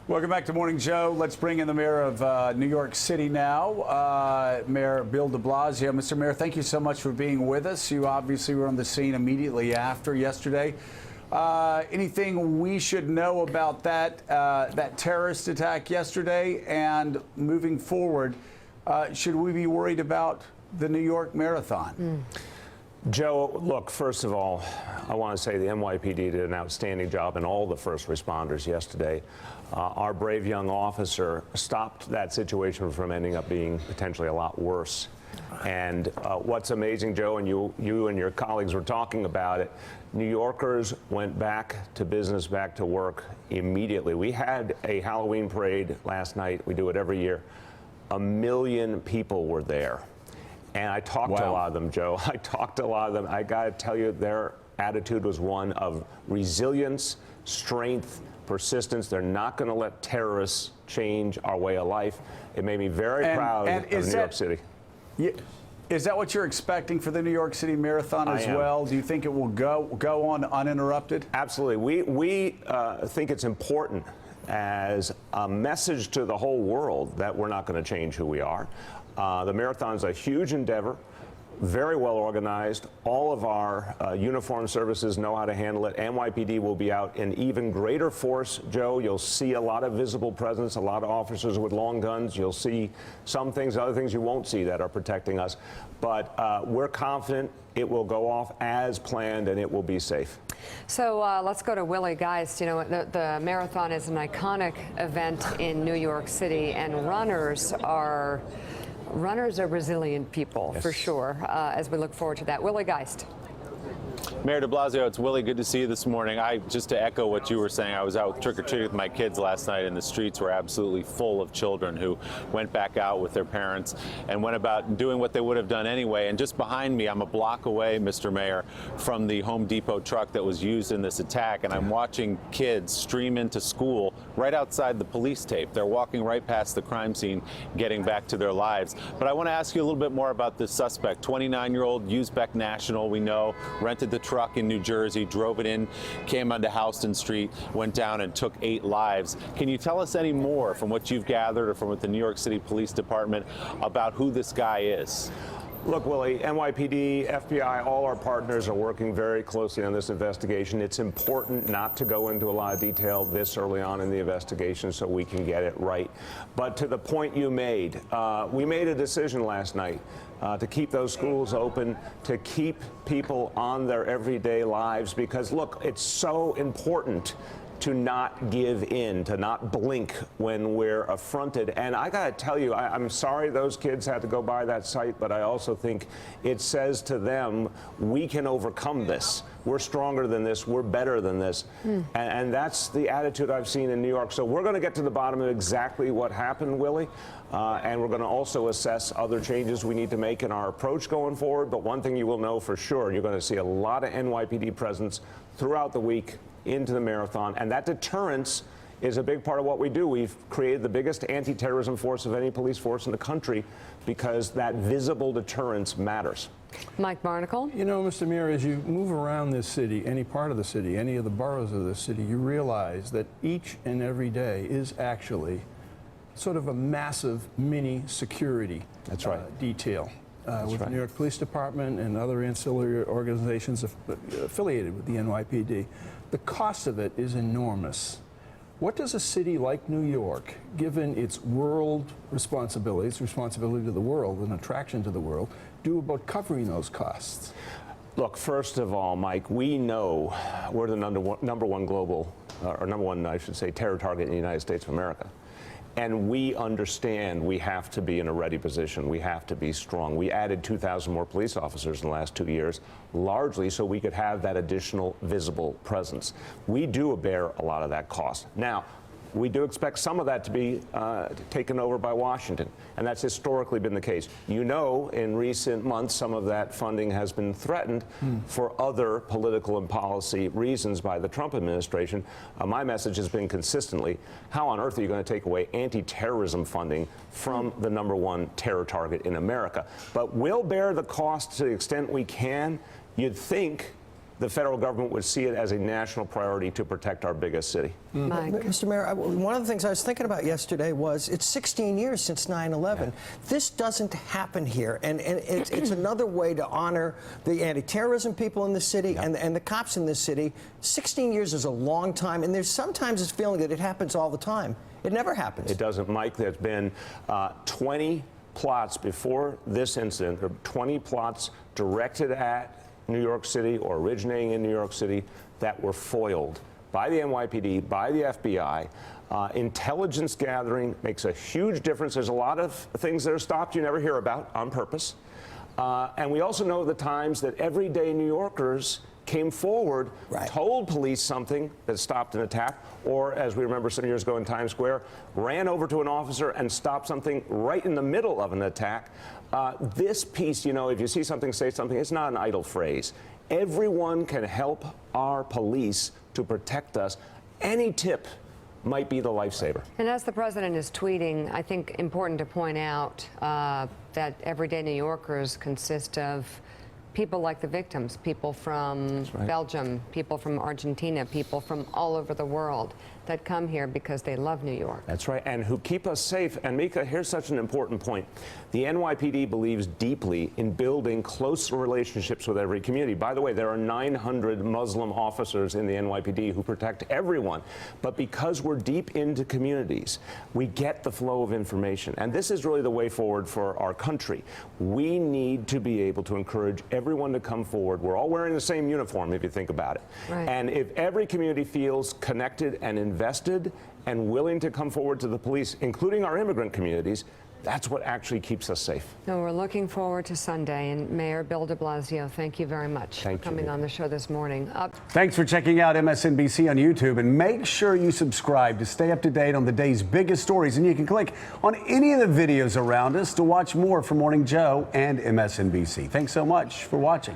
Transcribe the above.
Welcome back to Morning Joe. Let's bring in the mayor of New York City now, Mayor Bill de Blasio. Mr. Mayor, thank you so much for being with us. You obviously were on the scene immediately after yesterday. Anything we should know about that terrorist attack yesterday, and moving forward, should we be worried about the New York Marathon? Joe, look, first of all, I want to say the NYPD did an outstanding job, and all the first responders yesterday. Our brave young officer stopped that situation from ending up being potentially a lot worse. And what's amazing, Joe, and you and your colleagues were talking about it, New Yorkers went back to business, back to work immediately. We had a Halloween parade last night. We do it every year. 1 million people were there. And I talked to a lot of them, Joe. I talked to a lot of them. I got to tell you, their attitude was one of resilience, strength, persistence. They're not going to let terrorists change our way of life. It made me very proud of New York City. Is that what you're expecting for the New York City Marathon as well? Do you think it will go on uninterrupted? Absolutely. We think it's important as a message to the whole world that we're not going to change who we are. The marathon is a huge endeavor, very well organized. All of our uniformed services know how to handle it. NYPD will be out in even greater force, Joe. You'll see a lot of visible presence, a lot of officers with long guns. You'll see some things, other things you won't see that are protecting us. But we're confident it will go off as planned and it will be safe. So let's go to Willie Geist. You know, the marathon is an iconic event in New York City, and runners are resilient people, for sure, as we look forward to that. Willie Geist. Mayor de Blasio, it's Willie. Good to see you this morning. Just to echo what you were saying, I was out trick-or-treating with my kids last night, and the streets were absolutely full of children who went back out with their parents and went about doing what they would have done anyway. And just behind me, I'm a block away, Mr. Mayor, from the Home Depot truck that was used in this attack, and I'm watching kids stream into school right outside the police tape. They're walking right past the crime scene, getting back to their lives. But I want to ask you a little bit more about this suspect. 29-year-old Uzbek national, we know, rented the truck in New Jersey, drove it in, came onto Houston Street, went down and took 8 lives. Can you tell us any more from what you've gathered or from what the New York City Police Department about who this guy is? Look, Willie, NYPD, FBI, all our partners are working very closely on this investigation. It's important not to go into a lot of detail this early on in the investigation so we can get it right. But to the point you made, we made a decision last night to keep those schools open, to keep people on their everyday lives, because, look, it's so important to not give in, to not blink when we're affronted. And I gotta tell you, I'm sorry those kids had to go by that site, but I also think it says to them, we can overcome this. We're stronger than this, we're better than this. And that's the attitude I've seen in New York. So we're gonna get to the bottom of exactly what happened, Willie. And we're gonna also assess other changes we need to make in our approach going forward. But one thing you will know for sure, you're gonna see a lot of NYPD presence throughout the week into the marathon, and that deterrence is a big part of what we do. We've created the biggest anti-terrorism force of any police force in the country because that visible deterrence matters. Mike Barnicle. You know, Mr. Mayor, as you move around this city, any part of the city, any of the boroughs of this city, you realize that each and every day is actually sort of a massive mini security detail. With the New York Police Department and other ancillary organizations affiliated with the NYPD. The cost of it is enormous. What does a city like New York, given its world responsibility, its responsibility to the world, an attraction to the world, do about covering those costs? Look, first of all, Mike, we know we're the number one global, or number one, I should say, terror target in the United States of America. And we understand we have to be in a ready position. We have to be strong. We added 2,000 more police officers in the last 2 years, largely so we could have that additional visible presence. We do bear a lot of that cost. Now, we do expect some of that to be taken over by Washington, and that's historically been the case. You know, in recent months, some of that funding has been threatened for other political and policy reasons by the Trump administration. My message has been consistently, how on earth are you going to take away anti-terrorism funding from the #1 terror target in America? But we'll bear the cost to the extent we can. You'd think the federal government would see it as a national priority to protect our biggest city. Mike. Mr. Mayor, one of the things I was thinking about yesterday was it's 16 years since 9/11. This doesn't happen here, and it's another way to honor the anti-terrorism people in the city and the cops in this city. 16 years is a long time, and there's sometimes this feeling that it happens all the time. It never happens. It doesn't, Mike. There's been 20 plots before this incident, or 20 plots directed at New York City or originating in New York City that were foiled by the NYPD, by the FBI. Intelligence gathering makes a huge difference. There's a lot of things that are stopped you never hear about on purpose. And we also know the times that everyday New Yorkers came forward, told police something that stopped an attack, or as we remember some years ago in Times Square, ran over to an officer and stopped something right in the middle of an attack. This piece, you know, if you see something, say something, it's not an idle phrase. Everyone can help our police to protect us. Any tip might be the lifesaver. And as the president is tweeting, I think important to point out that everyday New Yorkers consist of people like the victims, people from Belgium, people from Argentina, people from all over the world that come here because they love New York. That's right, and who keep us safe. And Mika, here's such an important point. The NYPD believes deeply in building close relationships with every community. By the way, there are 900 Muslim officers in the NYPD who protect everyone. But because we're deep into communities, we get the flow of information. And this is really the way forward for our country. We need to be able to encourage everyone to come forward. We're all wearing the same uniform, if you think about it. Right. And if every community feels connected and invested and willing to come forward to the police, including our immigrant communities, that's what actually keeps us safe. No, we're looking forward to Sunday. And Mayor Bill de Blasio, thank you very much for coming on the show this morning. Thanks for checking out MSNBC on YouTube, and make sure you subscribe to stay up to date on the day's biggest stories. And you can click on any of the videos around us to watch more from Morning Joe and MSNBC. Thanks so much for watching.